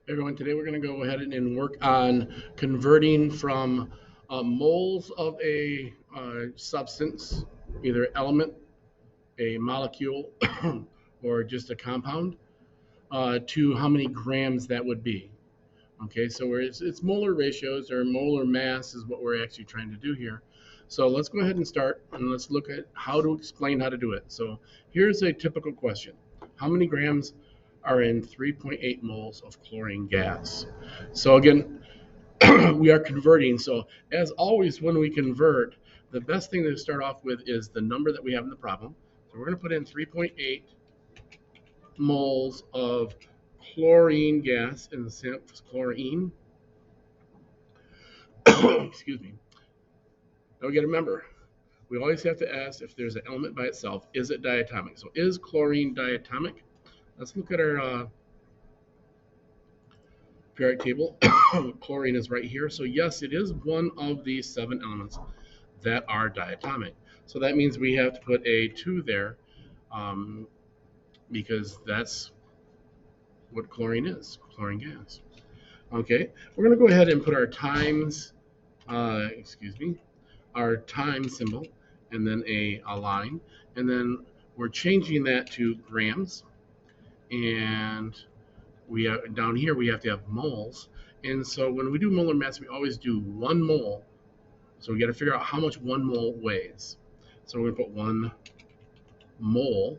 Everyone, today we're going to go ahead and work on converting from moles of a substance, either element, a molecule, or just a compound, to how many grams that would be. Okay, so it's molar ratios or molar mass is what we're actually trying to do here. So let's go ahead and start and let's look at how to explain how to do it. So here's a typical question. How many grams are in 3.8 moles of chlorine gas? So again, we are converting. So as always, when we convert, the best thing to start off with is the number that we have in the problem. So we're going to put in 3.8 moles of chlorine gas in the sample chlorine. Excuse me. Now we got to remember, we always have to ask if there's an element by itself, is it diatomic? So is chlorine diatomic? Let's look at our periodic table. Chlorine is right here. So yes, it is one of these 7 elements that are diatomic. So that means we have to put a 2 there because that's what chlorine is, chlorine gas. Okay, we're going to go ahead and put our times, our time symbol, and then a line, and then we're changing that to grams, and we have down here we have to have moles, and so when we do molar mass, we always do 1 mole. So we got to figure out how much 1 mole weighs. So we're going to put 1 mole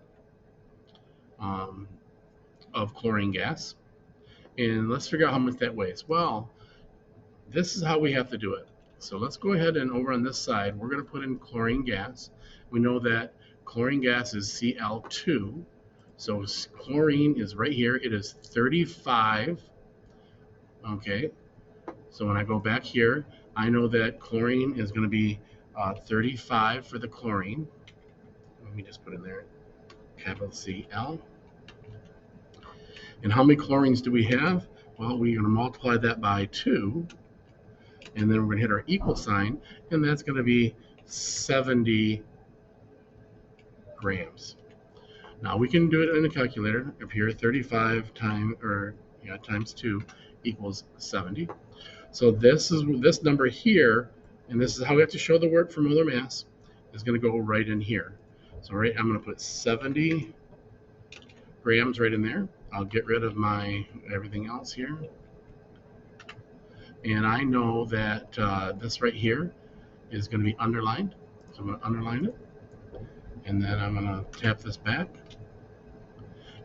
of chlorine gas, and let's figure out how much that weighs. Well, this is how we have to do it. So let's go ahead and over on this side, we're going to put in chlorine gas. We know that chlorine gas is Cl2. So chlorine is right here. It is 35. Okay. So when I go back here, I know that chlorine is going to be 35 for the chlorine. Let me just put in there capital Cl. And how many chlorines do we have? Well, we're going to multiply that by 2. And then we're going to hit our equal sign, and that's going to be 70 grams. Now we can do it in a calculator. Up here, 35 times 2 equals 70. So this number here, and this is how we have to show the work for molar mass, is going to go right in here. So I'm going to put 70 grams right in there. I'll get rid of my everything else here. And I know that this right here is going to be underlined. So I'm going to underline it. And then I'm going to tap this back.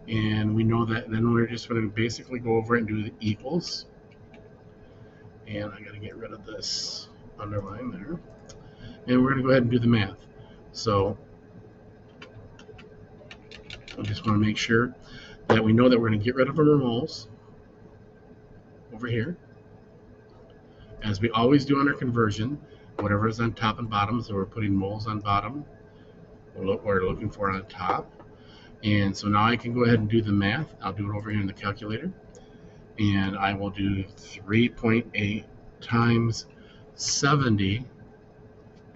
And we know that then we're just going to basically go over and do the equals. And I got to get rid of this underline there. And we're going to go ahead and do the math. So I just want to make sure that we know that we're going to get rid of our moles over here. As we always do on our conversion, whatever is on top and bottom, so we're putting moles on bottom, we're looking for on top. And so now I can go ahead and do the math. I'll do it over here in the calculator. And I will do 3.8 times 70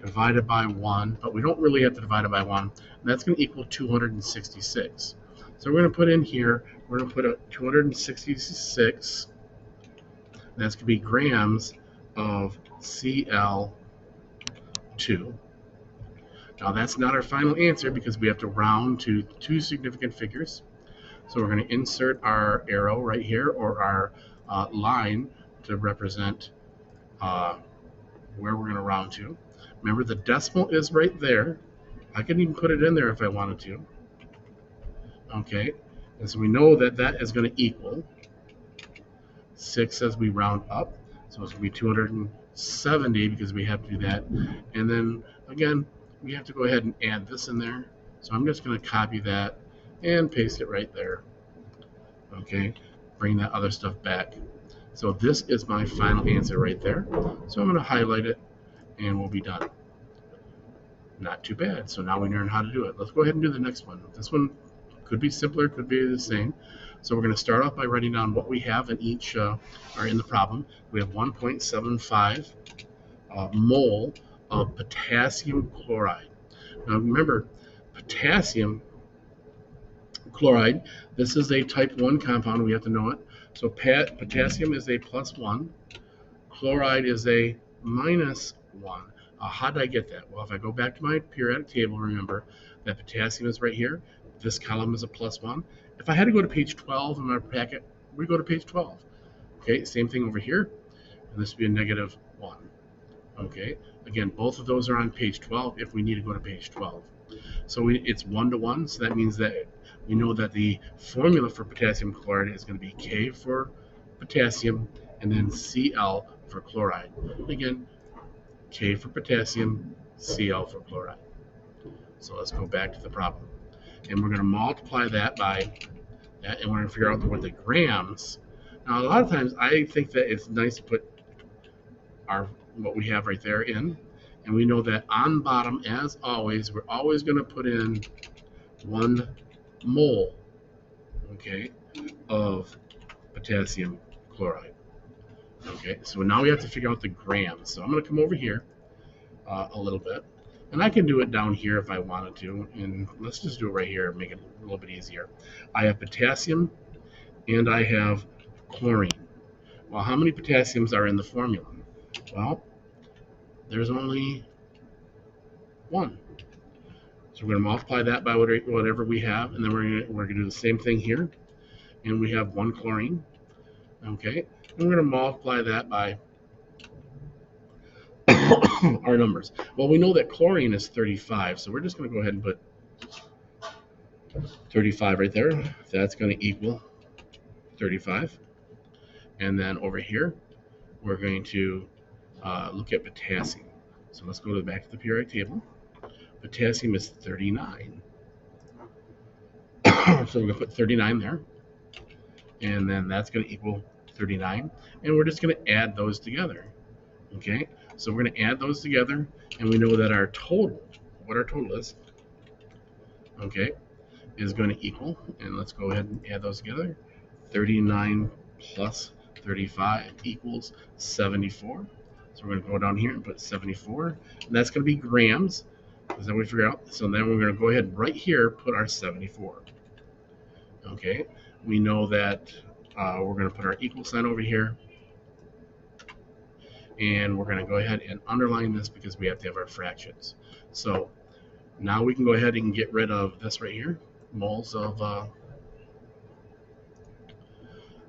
divided by 1, but we don't really have to divide it by 1. And that's going to equal 266. So we're going to put in here, we're going to put a 266, that's going to be grams of Cl2. Now that's not our final answer because we have to round to 2 significant figures. So we're going to insert our arrow right here, or our line to represent where we're going to round to. Remember, the decimal is right there. I can even put it in there if I wanted to. Okay, and so we know that that is going to equal 6 as we round up. So it's going to be 270 because we have to do that. And then, again, we have to go ahead and add this in there. So I'm just going to copy that and paste it right there. Okay, bring that other stuff back. So this is my final answer right there. So I'm going to highlight it, and we'll be done. Not too bad. So now we learn how to do it. Let's go ahead and do the next one. This one could be simpler, could be the same. So we're going to start off by writing down what we have in each, or in the problem. We have 1.75 mole of potassium chloride. Now remember, potassium chloride, this is a type 1 compound, we have to know it. So potassium is a +1, chloride is a -1. How did I get that? Well, if I go back to my periodic table, remember that potassium is right here. This column is a +1. If I had to go to page 12 in my packet, we go to page 12. Okay, same thing over here, and this would be a -1. Okay, again, both of those are on page 12 if we need to go to page 12. So it's 1 to 1, so that means that we know that the formula for potassium chloride is going to be K for potassium and then Cl for chloride. Again, K for potassium, Cl for chloride. So let's go back to the problem. And we're going to multiply that by that, and we're going to figure out what the grams. Now, a lot of times I think that it's nice to put what we have right there in. And we know that on bottom, as always, we're always going to put in 1 mole, okay, of potassium chloride. Okay, so now we have to figure out the grams. So I'm going to come over here a little bit. And I can do it down here if I wanted to. And let's just do it right here and make it a little bit easier. I have potassium and I have chlorine. Well, how many potassiums are in the formula? Well, there's only 1. So we're going to multiply that by whatever we have, and then we're going to do the same thing here. And we have 1 chlorine. Okay, and we're going to multiply that by our numbers. Well, we know that chlorine is 35, so we're just going to go ahead and put 35 right there. That's going to equal 35. And then over here, we're going to look at potassium. So let's go back to the periodic table. Potassium is 39. So we're going to put 39 there. And then that's going to equal 39. And we're just going to add those together. Okay? So we're going to add those together. And we know that our total, what our total is, okay, is going to equal, and let's go ahead and add those together, 39 plus 35 equals 74. So we're going to go down here and put 74. And that's going to be grams. Is that what we figure out? So then we're going to go ahead and right here put our 74. Okay, we know that we're going to put our equal sign over here. And we're going to go ahead and underline this because we have to have our fractions. So now we can go ahead and get rid of this right here, moles of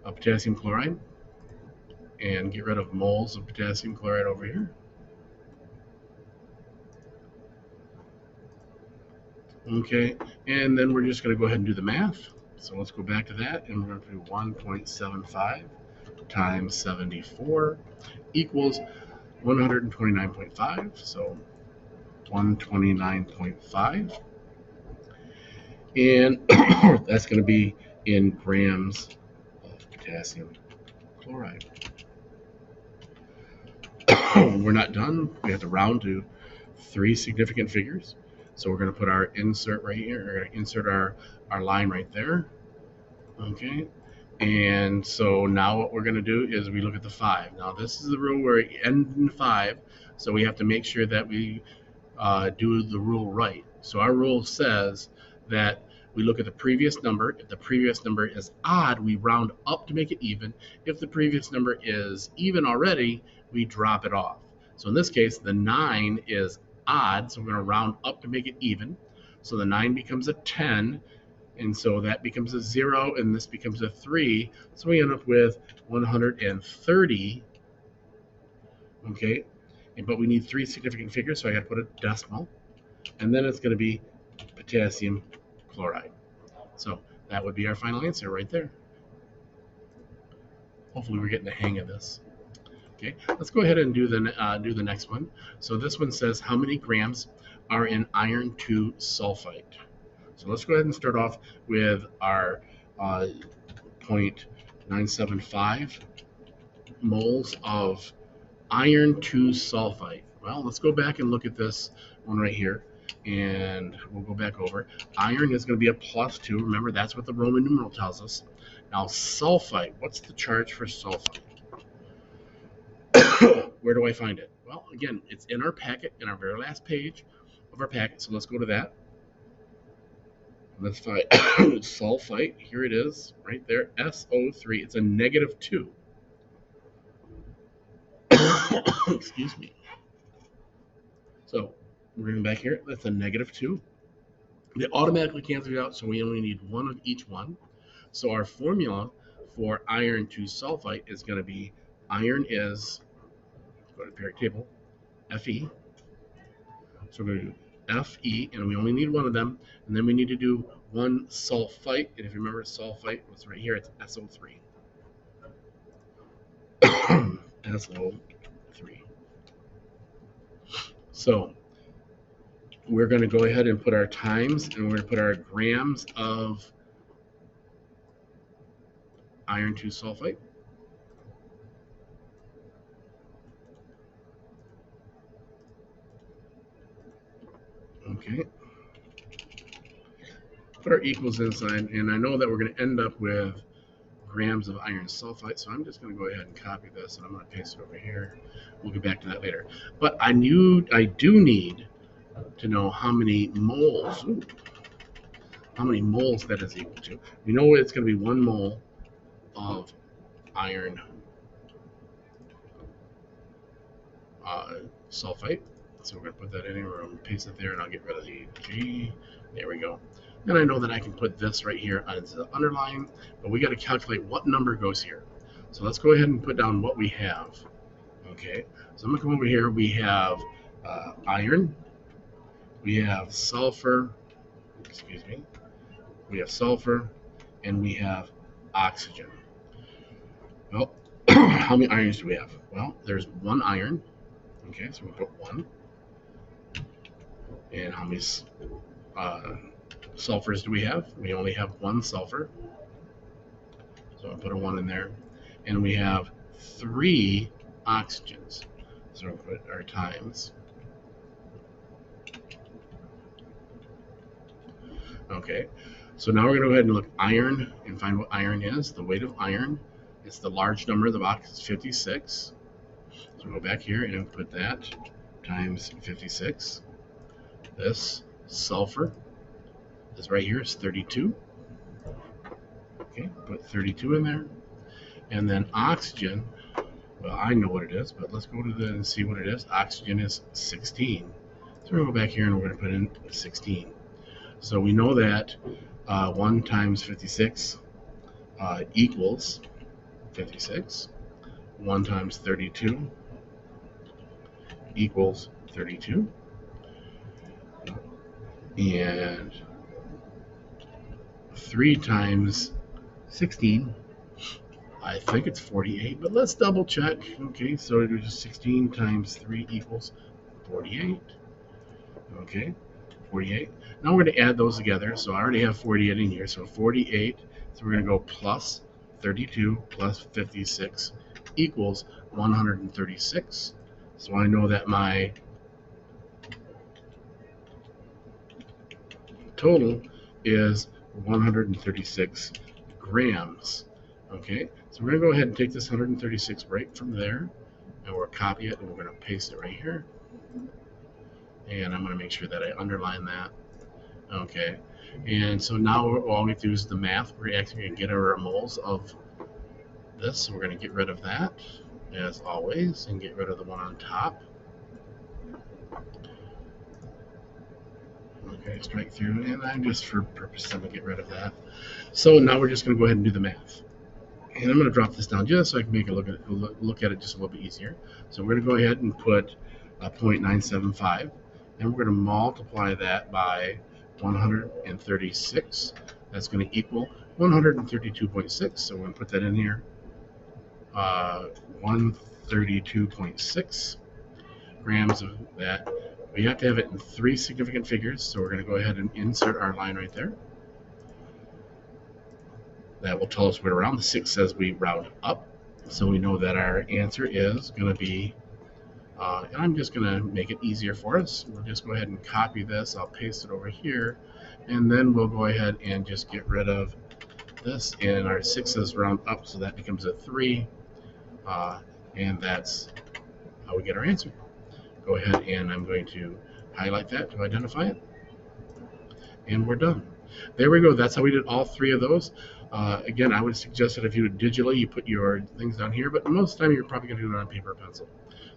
potassium chloride, and get rid of moles of potassium chloride over here. Okay, and then we're just going to go ahead and do the math. So let's go back to that, and we're going to do 1.75 times 74 equals 129.5. So 129.5. And that's going to be in grams of potassium chloride. We're not done. We have to round to 3 significant figures. So we're going to put our insert right here. We're going to insert our line right there. Okay. And so now what we're going to do is we look at the 5. Now this is the rule where it ends in 5. So we have to make sure that we do the rule right. So our rule says that we look at the previous number. If the previous number is odd, we round up to make it even. If the previous number is even already, we drop it off. So in this case, the 9 is odd, so we're going to round up to make it even. So the 9 becomes a 10, and so that becomes a 0, and this becomes a 3. So we end up with 130. Okay, but we need 3 significant figures, so I got to put a decimal, and then it's going to be potassium chloride. So that would be our final answer right there. Hopefully we're getting the hang of this. Okay, let's go ahead and do the next one. So this one says how many grams are in iron 2 sulfite. So let's go ahead and start off with our 0.975 moles of iron 2 sulfite. Well, let's go back and look at this one right here, and we'll go back over. Iron is going to be a +2. Remember, that's what the Roman numeral tells us. Now, sulfite, what's the charge for sulfite? Where do I find it? Well, again, it's in our packet, in our very last page of our packet. So let's go to that. Let's find sulfite. Here it is, right there, SO3. It's a -2. Excuse me. So we're going back here. That's a -2. They automatically cancel it out, so we only need one of each one. So our formula for iron 2 sulfite is going to be iron is, go to the periodic table, Fe. So we're going to do Fe, and we only need one of them. And then we need to do one sulfite. And if you remember, sulfite was right here. It's SO3. SO3. So we're going to go ahead and put our times, and we're going to put our grams of iron 2 sulfite. Okay. Put our equals inside, and I know that we're going to end up with grams of iron sulfite, so I'm just going to go ahead and copy this, and I'm going to paste it over here. We'll get back to that later. But I do need to know how many moles, that is equal to. We know it's going to be 1 mole of iron sulfite. So we're going to put that in here. We're going to paste it there, and I'll get rid of the G. There we go. And I know that I can put this right here as the underline, but we got to calculate what number goes here. So let's go ahead and put down what we have. Okay, so I'm going to come over here. We have iron. We have sulfur. Excuse me. We have sulfur, and we have oxygen. Well, how many irons do we have? Well, there's 1 iron. Okay, so we'll put 1. And how many sulfurs do we have? We only have 1 sulfur. So I'll put a 1 in there. And we have 3 oxygens. So we'll put our times. Okay, so now we're going to go ahead and look iron and find what iron is. The weight of iron, it's the large number of the box, is 56. So we'll go back here and put that times 56. This sulfur is right here, it's 32. Okay, put 32 in there. And then oxygen, well, I know what it is, but let's go to the and see what it is. Oxygen is 16. So we're going to go back here and we're going to put in 16. So we know that 1 times 56 equals 56. 1 times 32 equals 32. And 3 times 16, I think it's 48, but let's double check. Okay, so it was 16 times 3 equals 48. Okay, 48. Now we're going to add those together. So I already have 48 in here. So 48. So we're going to go plus 32 plus 56 equals 136. So I know that my total is 136 grams. Okay, so we're going to go ahead and take this 136 right from there, and we'll copy it, and we're going to paste it right here. And I'm going to make sure that I underline that. Okay, and so now all we have to do is the math. We're actually going to get our moles of this, so we're going to get rid of that, as always, and get rid of the one on top. Okay, strike through, and I'm just for purpose, I'm going to get rid of that. So now we're just going to go ahead and do the math. And I'm going to drop this down just so I can make it look at it just a little bit easier. So we're going to go ahead and put 0.975, and we're going to multiply that by 136. That's going to equal 132.6. So we're going to put that in here. 132.6 grams of that. We have to have it in 3 significant figures, so we're going to go ahead and insert our line right there. That will tell us where to round. The 6 says we round up, so we know that our answer is going to be, and I'm just going to make it easier for us. We'll just go ahead and copy this. I'll paste it over here, and then we'll go ahead and just get rid of this, and our 6 says round up, so that becomes a 3, and that's how we get our answer. Go ahead, and I'm going to highlight that to identify it, and we're done. There we go. That's how we did all three of those. Again, I would suggest that if you do it digitally, you put your things down here, but most of the time you're probably going to do it on paper or pencil.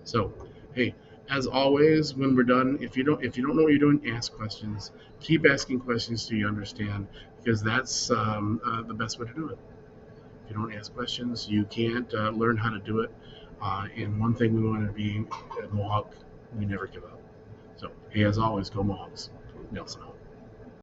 So, hey, as always, when we're done, if you don't know what you're doing, ask questions. Keep asking questions till you understand, because that's the best way to do it. If you don't ask questions, you can't learn how to do it. And one thing we want to be at Mohawk, we never give up. So, hey, as always, go Mohawks. Nelson.